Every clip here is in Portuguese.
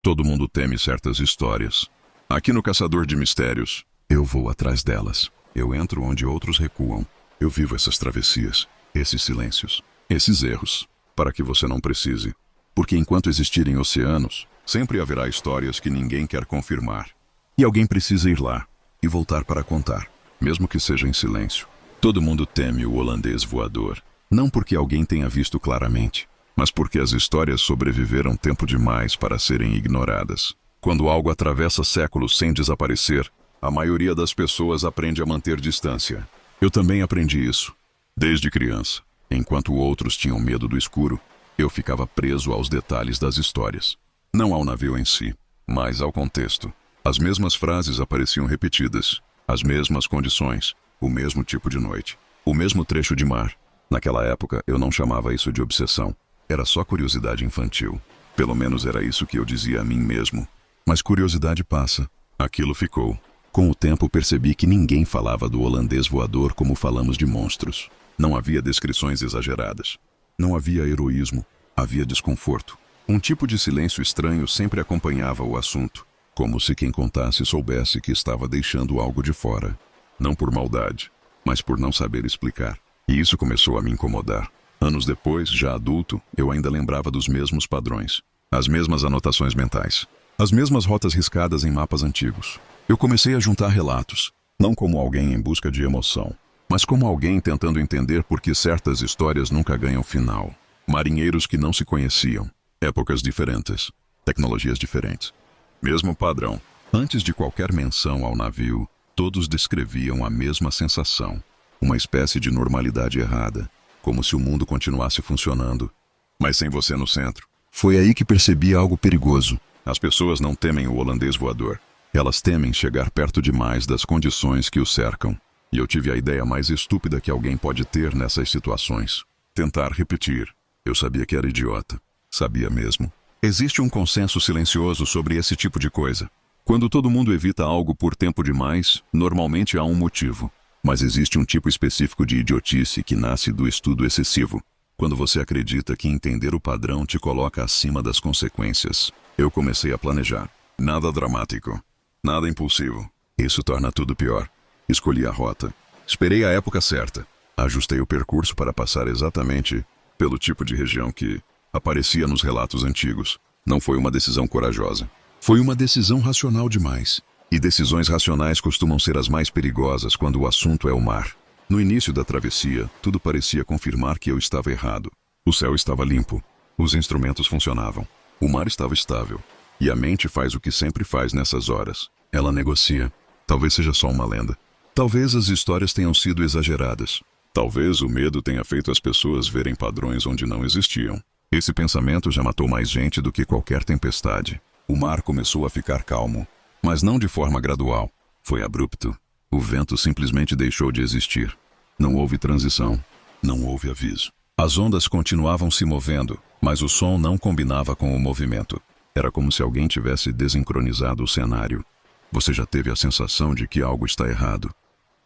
Todo mundo teme certas histórias. Aqui no Caçador de Mistérios, eu vou atrás delas. Eu entro onde outros recuam. Eu vivo essas travessias, esses silêncios, esses erros, para que você não precise. Porque enquanto existirem oceanos, sempre haverá histórias que ninguém quer confirmar. E alguém precisa ir lá e voltar para contar, mesmo que seja em silêncio. Todo mundo teme o holandês voador. Não porque alguém tenha visto claramente, mas porque as histórias sobreviveram tempo demais para serem ignoradas. Quando algo atravessa séculos sem desaparecer, a maioria das pessoas aprende a manter distância. Eu também aprendi isso. Desde criança, enquanto outros tinham medo do escuro, eu ficava preso aos detalhes das histórias. Não ao navio em si, mas ao contexto. As mesmas frases apareciam repetidas, as mesmas condições, o mesmo tipo de noite, o mesmo trecho de mar. Naquela época, eu não chamava isso de obsessão. Era só curiosidade infantil. Pelo menos era isso que eu dizia a mim mesmo. Mas curiosidade passa. Aquilo ficou. Com o tempo percebi que ninguém falava do holandês voador como falamos de monstros. Não havia descrições exageradas. Não havia heroísmo. Havia desconforto. Um tipo de silêncio estranho sempre acompanhava o assunto, como se quem contasse soubesse que estava deixando algo de fora. Não por maldade, mas por não saber explicar. E isso começou a me incomodar. Anos depois, já adulto, eu ainda lembrava dos mesmos padrões, as mesmas anotações mentais, as mesmas rotas riscadas em mapas antigos. Eu comecei a juntar relatos, não como alguém em busca de emoção, mas como alguém tentando entender por que certas histórias nunca ganham final. Marinheiros que não se conheciam, épocas diferentes, tecnologias diferentes. Mesmo padrão. Antes de qualquer menção ao navio, todos descreviam a mesma sensação, uma espécie de normalidade errada, como se o mundo continuasse funcionando, mas sem você no centro. Foi aí que percebi algo perigoso. As pessoas não temem o holandês voador. Elas temem chegar perto demais das condições que o cercam. E eu tive a ideia mais estúpida que alguém pode ter nessas situações. Tentar repetir. Eu sabia que era idiota. Sabia mesmo. Existe um consenso silencioso sobre esse tipo de coisa. Quando todo mundo evita algo por tempo demais, normalmente há um motivo. Mas existe um tipo específico de idiotice que nasce do estudo excessivo. Quando você acredita que entender o padrão te coloca acima das consequências. Eu comecei a planejar. Nada dramático. Nada impulsivo. Isso torna tudo pior. Escolhi a rota. Esperei a época certa. Ajustei o percurso para passar exatamente pelo tipo de região que aparecia nos relatos antigos. Não foi uma decisão corajosa. Foi uma decisão racional demais. E decisões racionais costumam ser as mais perigosas quando o assunto é o mar. No início da travessia, tudo parecia confirmar que eu estava errado. O céu estava limpo. Os instrumentos funcionavam. O mar estava estável. E a mente faz o que sempre faz nessas horas. Ela negocia. Talvez seja só uma lenda. Talvez as histórias tenham sido exageradas. Talvez o medo tenha feito as pessoas verem padrões onde não existiam. Esse pensamento já matou mais gente do que qualquer tempestade. O mar começou a ficar calmo. Mas não de forma gradual. Foi abrupto. O vento simplesmente deixou de existir. Não houve transição. Não houve aviso. As ondas continuavam se movendo, mas o som não combinava com o movimento. Era como se alguém tivesse desincronizado o cenário. Você já teve a sensação de que algo está errado,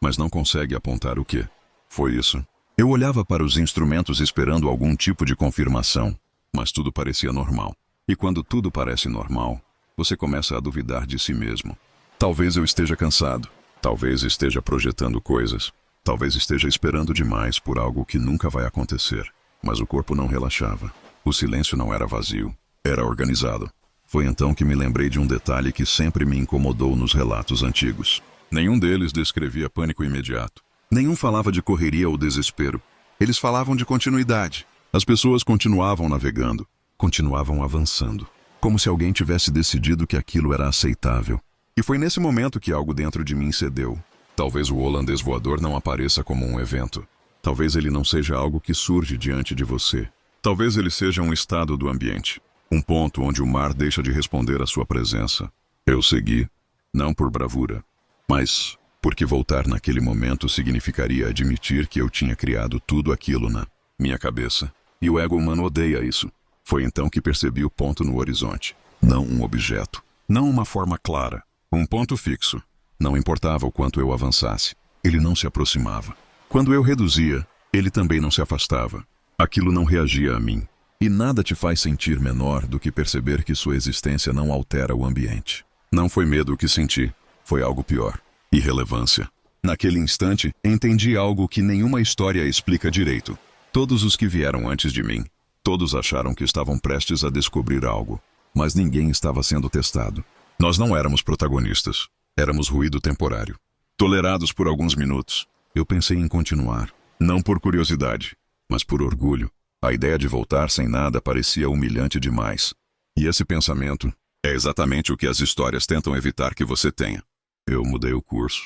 mas não consegue apontar o que. Foi isso. Eu olhava para os instrumentos esperando algum tipo de confirmação, mas tudo parecia normal. E quando tudo parece normal, você começa a duvidar de si mesmo. Talvez eu esteja cansado. Talvez esteja projetando coisas. Talvez esteja esperando demais por algo que nunca vai acontecer. Mas o corpo não relaxava. O silêncio não era vazio. Era organizado. Foi então que me lembrei de um detalhe que sempre me incomodou nos relatos antigos. Nenhum deles descrevia pânico imediato. Nenhum falava de correria ou desespero. Eles falavam de continuidade. As pessoas continuavam navegando. Continuavam avançando. Como se alguém tivesse decidido que aquilo era aceitável. E foi nesse momento que algo dentro de mim cedeu. Talvez o holandês voador não apareça como um evento. Talvez ele não seja algo que surge diante de você. Talvez ele seja um estado do ambiente. Um ponto onde o mar deixa de responder à sua presença. Eu segui, não por bravura, mas porque voltar naquele momento significaria admitir que eu tinha criado tudo aquilo na minha cabeça. E o ego humano odeia isso. Foi então que percebi o ponto no horizonte. Não um objeto. Não uma forma clara. Um ponto fixo. Não importava o quanto eu avançasse. Ele não se aproximava. Quando eu reduzia, ele também não se afastava. Aquilo não reagia a mim. E nada te faz sentir menor do que perceber que sua existência não altera o ambiente. Não foi medo o que senti, foi algo pior. Irrelevância. Naquele instante, entendi algo que nenhuma história explica direito. Todos os que vieram antes de mim, todos acharam que estavam prestes a descobrir algo, mas ninguém estava sendo testado. Nós não éramos protagonistas, éramos ruído temporário. Tolerados por alguns minutos, eu pensei em continuar, não por curiosidade, mas por orgulho. A ideia de voltar sem nada parecia humilhante demais. E esse pensamento é exatamente o que as histórias tentam evitar que você tenha. Eu mudei o curso.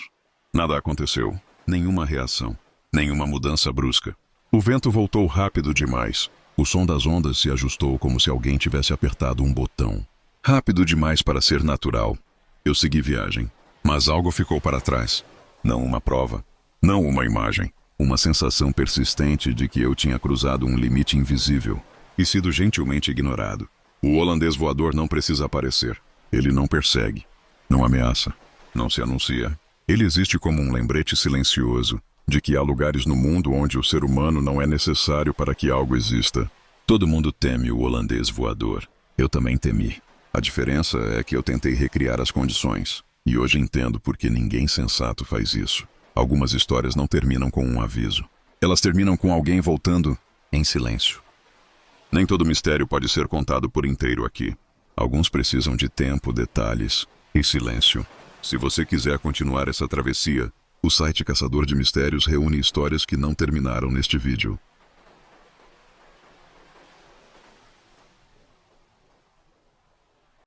Nada aconteceu, nenhuma reação, nenhuma mudança brusca. O vento voltou rápido demais. O som das ondas se ajustou como se alguém tivesse apertado um botão. Rápido demais para ser natural. Eu segui viagem, mas algo ficou para trás. Não uma prova, não uma imagem. Uma sensação persistente de que eu tinha cruzado um limite invisível e sido gentilmente ignorado. O holandês voador não precisa aparecer. Ele não persegue, não ameaça, não se anuncia. Ele existe como um lembrete silencioso de que há lugares no mundo onde o ser humano não é necessário para que algo exista. Todo mundo teme o holandês voador. Eu também temi. A diferença é que eu tentei recriar as condições. E hoje entendo por que ninguém sensato faz isso. Algumas histórias não terminam com um aviso. Elas terminam com alguém voltando em silêncio. Nem todo mistério pode ser contado por inteiro aqui. Alguns precisam de tempo, detalhes e silêncio. Se você quiser continuar essa travessia, o site Caçador de Mistérios reúne histórias que não terminaram neste vídeo.